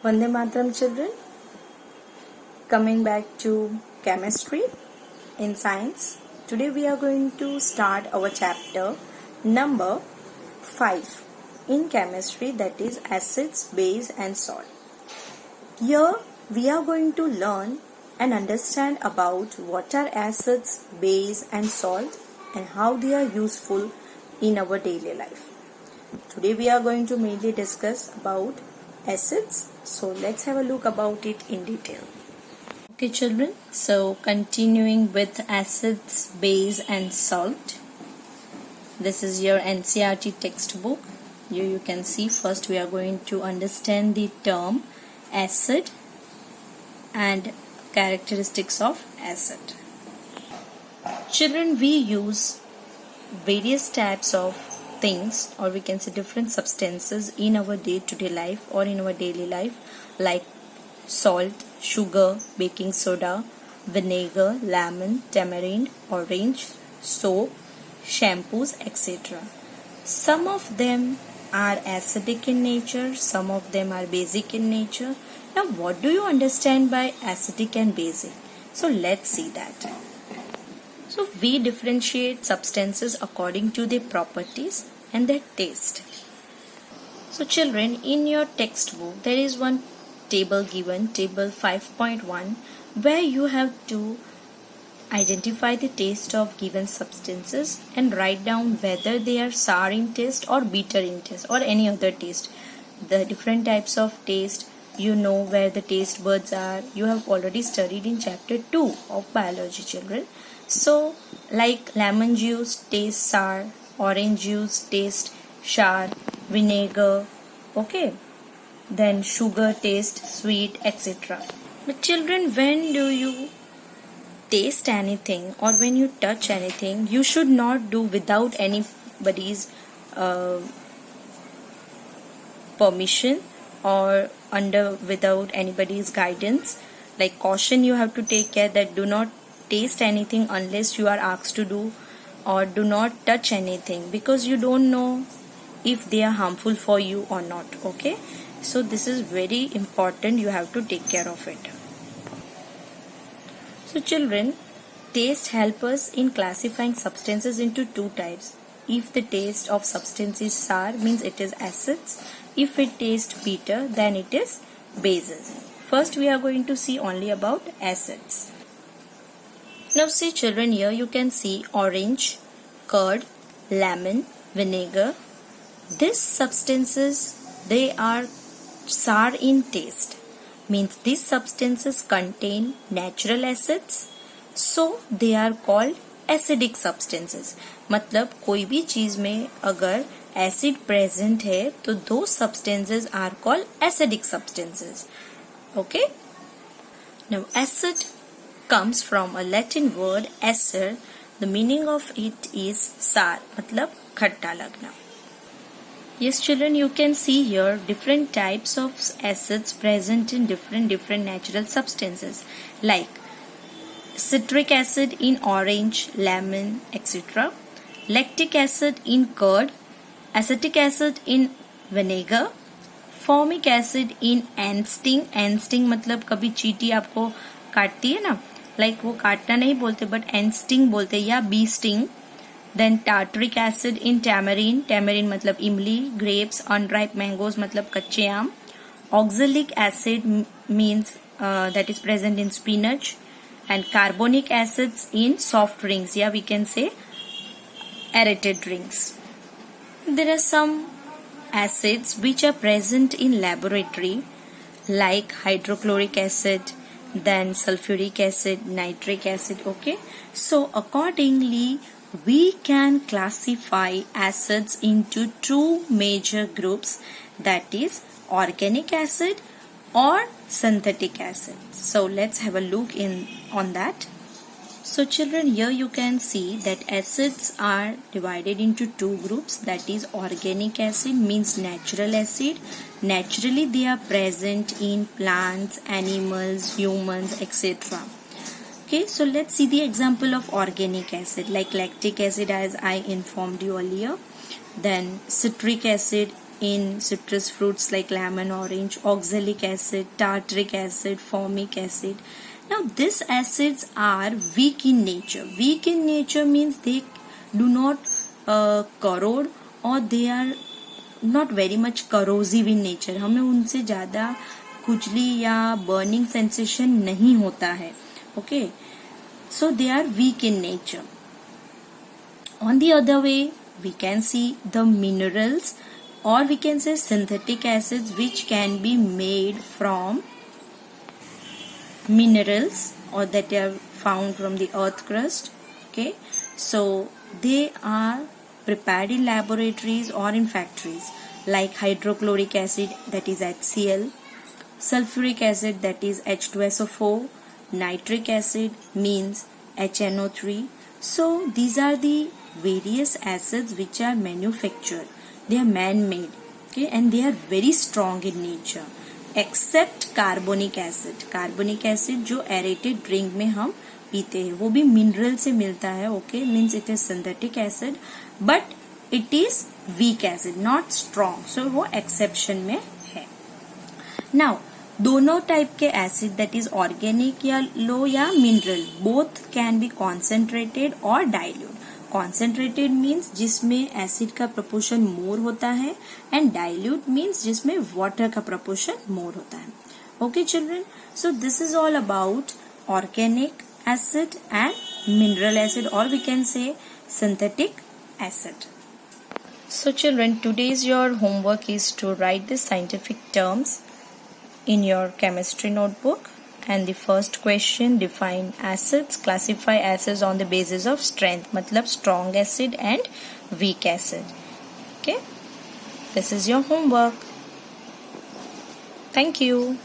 Vande Mataram children, coming back to chemistry in science. Today we are going to start our chapter number 5 in chemistry, that is acids, base and salt. Here we are going to learn and understand about what are acids, base and salt and how they are useful in our daily life. Today we are going to mainly discuss about acids, so let's have a look about it in detail. Okay children, so continuing with acids, base and salt. This is your NCERT textbook. Here you can see first we are going to understand the term acid and characteristics of acid. Children, we use various types of things, or we can say different substances in our day-to-day life or in our daily life, like salt, sugar, baking soda, vinegar, lemon, tamarind, orange, soap, shampoos, etc. Some of them are acidic in nature, some of them are basic in nature. Now what do you understand by acidic and basic? So let's see that. So we differentiate substances according to their properties and their taste. So children, in your textbook there is one table given, table 5.1, where you have to identify the taste of given substances and write down whether they are sour in taste or bitter in taste or any other taste. The different types of taste, you know where the taste buds are. You have already studied in chapter 2 of biology children. So like lemon juice tastes sour, orange juice tastes sour, vinegar, okay, then sugar tastes sweet, etc. But children, when do you taste anything or when you touch anything, you should not do without anybody's permission or without anybody's guidance. Like caution, you have to take care that do not taste anything unless you are asked to do, or do not touch anything because you don't know if they are harmful for you or not. Okay, so this is very important, you have to take care of it. So children, taste help us in classifying substances into two types. If the taste of substance is sour, means it is acids. If it tastes bitter, then it is bases. First we are going to see only about acids. Now see children, here you can see orange, curd, lemon, vinegar. These substances, they are sour in taste. Means these substances contain natural acids, so they are called acidic substances. मतलब कोई भी चीज में अगर acid present है तो those substances are called acidic substances. Okay? Now acid comes from a Latin word acer. The meaning of it is sour, मतलब खट्टा लगना. Yes children, you can see here different types of acids present in different natural substances, like citric acid in orange, lemon, etc. Lactic acid in curd, acetic acid in vinegar, formic acid in एंस्टिंग. एंस्टिंग मतलब कभी चींटी आपको काटती है ना, like वो काटना नहीं बोलते बट एंस्टिंग बोलते, या bee sting. Then tartaric acid in tamarind. Tamarind मतलब इमली. Grapes, unripe mangoes मतलब कच्चे आम. Oxalic acid means that is present in spinach. And carbonic acids in soft drinks. Yeah, we can say aerated drinks. There are some acids which are present in laboratory, like hydrochloric acid, then sulfuric acid, nitric acid. Okay, so accordingly we can classify acids into two major groups, that is organic acid or synthetic acid. So let's have a look on that. So children, here you can see that acids are divided into two groups, that is organic acid means natural acid. Naturally they are present in plants, animals, humans, etc. Okay, so let's see the example of organic acid, like lactic acid as I informed you earlier, then citric acid, in citrus fruits like lemon, orange, oxalic acid, tartaric acid, formic acid. Now these acids are weak in nature. Weak in nature means they do not corrode or they are not very much corrosive in nature. हमें उनसे ज़्यादा खुजली या burning sensation नहीं होता है. Okay, so they are weak in nature. On the other way, we can see the minerals or we can say synthetic acids which can be made from minerals or that are found from the earth crust. Okay, so they are prepared in laboratories or in factories, like hydrochloric acid, that is HCl, sulfuric acid, that is H2SO4, nitric acid means HNO3. So these are the various acids which are manufactured. They are man-made, okay, and they are very strong in nature, except carbonic acid. Carbonic acid जो aerated drink में हम पीते हैं वो भी mineral से मिलता है. Okay, means it is synthetic acid but it is weak acid, not strong. So वो exception में है. Now दोनों टाइप के एसिड, दैट इज ऑर्गेनिक या लो या mineral, both can be concentrated और डाइल्यूट. कॉन्सेंट्रेटेड मीन्स जिसमें एसिड का प्रपोर्शन मोर होता है एंड डाइल्यूट मीन्स जिसमें वाटर का प्रपोर्शन मोर होता है. Okay children, so this is all about organic acid and mineral acid और we can say synthetic acid. So children, today's your homework is to write the scientific terms in your chemistry notebook, and the first question, define acids, classify acids on the basis of strength, matlab strong acid and weak acid. Okay, this is your homework. Thank you.